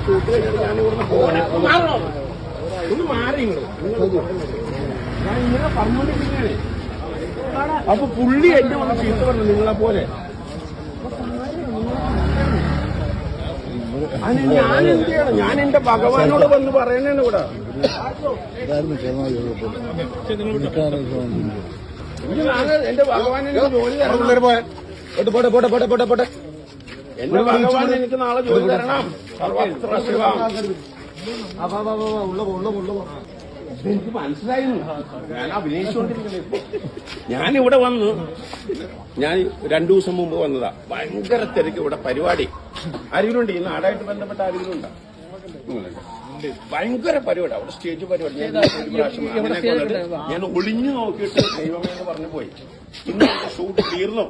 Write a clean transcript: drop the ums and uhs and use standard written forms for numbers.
Shoot കഴിഞ്ഞിട്ട് ഞാൻ ഇവിടുന്ന് പോകണേ ഒന്ന് മാറി ഞാൻ ഇങ്ങനെ പറഞ്ഞോണ്ടിരിക്കുകയാണ്. അപ്പൊ പുള്ളി എന്നെ വന്ന് ചീത്ത പറഞ്ഞു നിങ്ങളെ പോലെ. അതിന് ഞാൻ എന്ത് ചെയ്യണം? ഞാൻ എന്റെ ഭഗവാനോട് വന്ന് പറയണേന്ന് ഇവിടെ. എന്റെ ഭഗവാൻ എനിക്ക് ജോലി തരണം. എന്റെ ഭഗവാൻ എനിക്ക് നാളെ ജോലി തരണം. സർവത്ര ശിവം. എനിക്ക് മനസ്സിലായിരുന്നു. ഞാൻ അഭിനയിച്ചുകൊണ്ടിരിക്കുന്നത്. ഞാനിവിടെ വന്നു. ഞാൻ 2 ദിവസം മുമ്പ് വന്നതാ. ഭയങ്കര തിരക്ക് ഇവിടെ പരിപാടി. ആരെങ്കിലും ഈ നാടായിട്ട് ബന്ധപ്പെട്ട ആരെങ്കിലും ഉണ്ടോ? ഭയങ്കര പരിപാടി. അവിടെ സ്റ്റേജ് പരിപാടി. ഞാൻ ഒളിഞ്ഞു നോക്കിയിട്ട് ദൈവമേ എന്ന് പറഞ്ഞു പോയി. ഇന്ന് ഷൂട്ട് തീർന്നു.